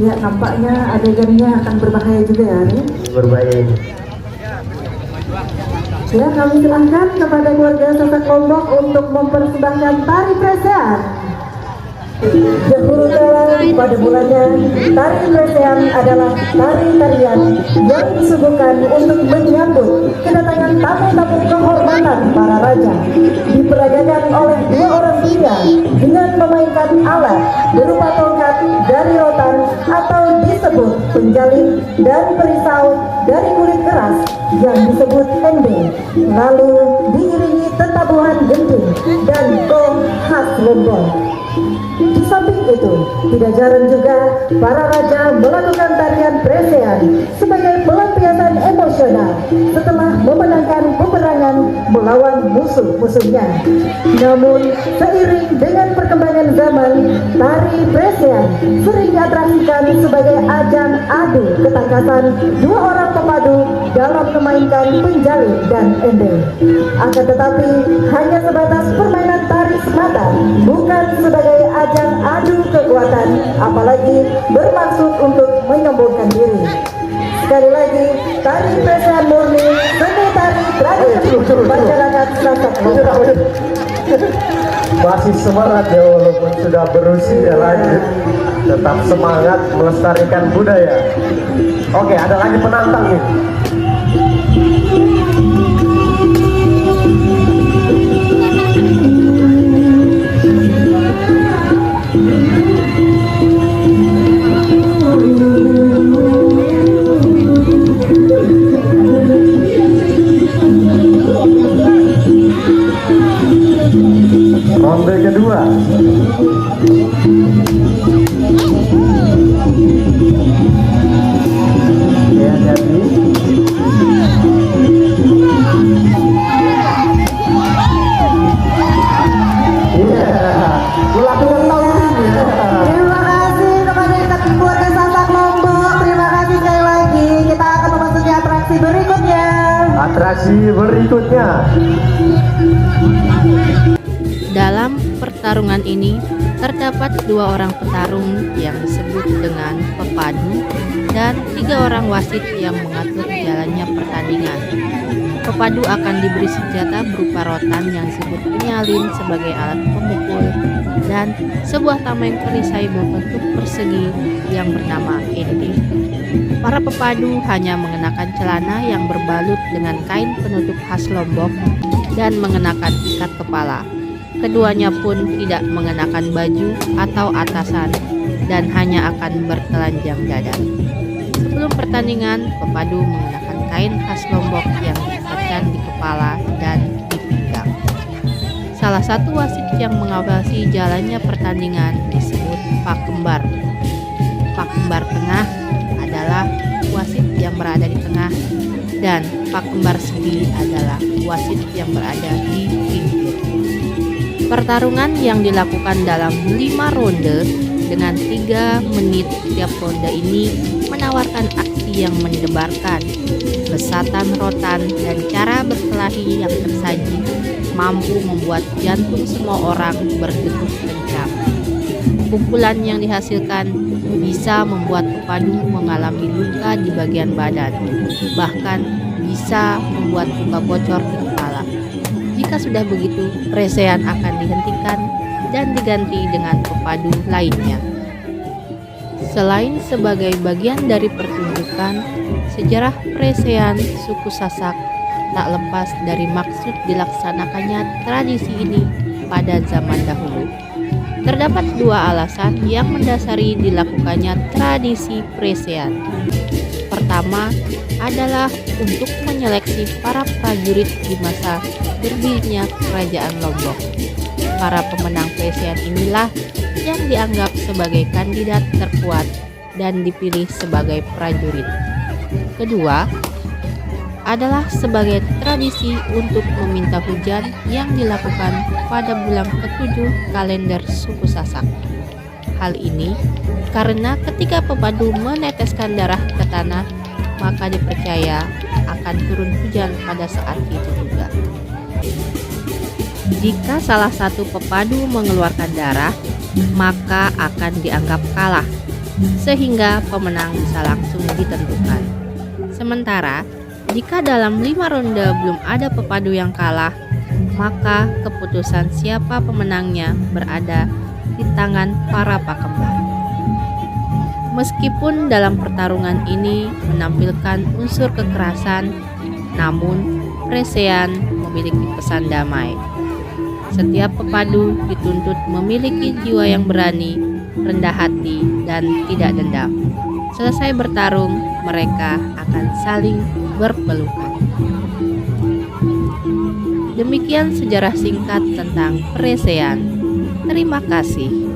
Ya, nampaknya adegannya akan berbahaya juga ya, Ari. Berbahaya ini. Ya, kami silahkan kepada keluarga Sasak Lombok untuk mempersembahkan tari presean. Dahulu kala pada mulanya, tari presean adalah tari-tarian yang disuguhkan untuk menyambut kedatangan tamu-tamu kehormatan para raja. Diperagakan oleh dua orang pria dengan memainkan alat berupa tongkat dari rotan atau disebut penjalin dan perisau dari kulit keras yang disebut embe, lalu diiringi tetabuhan genting dan gong khas Lombok. Di samping itu, tidak jarang juga para raja melakukan tarian presean sebagai pelampiasan emosional setelah memenangkan peperangan melawan musuh-musuhnya. Namun, seiring dengan perkembangan zaman, tari presean sering diatraksikan sebagai ajang adu ketangkasan dua orang pepadu dalam memainkan penjalin dan embe. Akan tetapi, hanya sebatas permainan tari semata, bukan sebagai ajang adu kekuatan, apalagi bermaksud untuk menyombongkan diri. Sekali lagi, tari presean murni seni tari tradisi masyarakat Sasak Lombok. Masih semangat ya, walaupun sudah berusia lanjut, tetap semangat melestarikan budaya. Oke, ada lagi penantang nih. Ronde kedua. Ya, jadi melakukan laundry. Terima kasih kepada keluarga Sasak Lombok. Terima kasih sekali lagi. Kita akan memasuki atraksi berikutnya. Atraksi berikutnya. Dalam pertarungan ini terdapat dua orang petarung yang disebut dengan pepadu dan tiga orang wasit yang mengatur jalannya pertandingan. Pepadu akan diberi senjata berupa rotan yang disebut penyalin sebagai alat pemukul dan sebuah tameng perisai berbentuk persegi yang bernama ende. Para pepadu hanya mengenakan celana yang berbalut dengan kain penutup khas Lombok dan mengenakan ikat kepala. Keduanya pun tidak mengenakan baju atau atasan dan hanya akan bertelanjang dada. Sebelum pertandingan, pepadu mengenakan kain khas Lombok yang diikatkan di kepala dan di pinggang. Salah satu wasit yang mengawasi jalannya pertandingan disebut Pak Kembar. Pak Kembar tengah adalah wasit yang berada di tengah dan Pak Kembar segi adalah wasit yang berada di pinggir. Pertarungan yang dilakukan dalam 5 ronde dengan 3 menit setiap ronde ini menawarkan aksi yang mendebarkan. Besatan rotan dan cara berkelahi yang tersaji mampu membuat jantung semua orang berdegup kencang. Pukulan yang dihasilkan bisa membuat pepadu mengalami luka di bagian badan, bahkan bisa membuat luka bocor di kepala. Jika sudah begitu, presean akan dihentikan dan diganti dengan pepadu lainnya. Selain sebagai bagian dari pertunjukan, sejarah presean suku Sasak tak lepas dari maksud dilaksanakannya tradisi ini pada zaman dahulu. Terdapat 2 alasan yang mendasari dilakukannya tradisi presean. Pertama adalah untuk menyeleksi para prajurit di masa berdirinya Kerajaan Lombok. Para pemenang presean inilah yang dianggap sebagai kandidat terkuat dan dipilih sebagai prajurit. kedua adalah sebagai tradisi untuk meminta hujan yang dilakukan pada bulan ke-7 kalender suku Sasak. Hal ini karena ketika pepadu meneteskan darah ke tanah, maka dipercaya akan turun hujan pada saat itu juga. Jika salah satu pepadu mengeluarkan darah, maka akan dianggap kalah, sehingga pemenang bisa langsung ditentukan. Sementara, jika dalam 5 ronde belum ada pepadu yang kalah, maka keputusan siapa pemenangnya berada di tangan para pakembar. Meskipun dalam pertarungan ini menampilkan unsur kekerasan, namun Presean memiliki pesan damai. Setiap pepadu dituntut memiliki jiwa yang berani, rendah hati, dan tidak dendam. Selesai bertarung, mereka akan saling berpelukan. Demikian sejarah singkat tentang Presean. Terima kasih.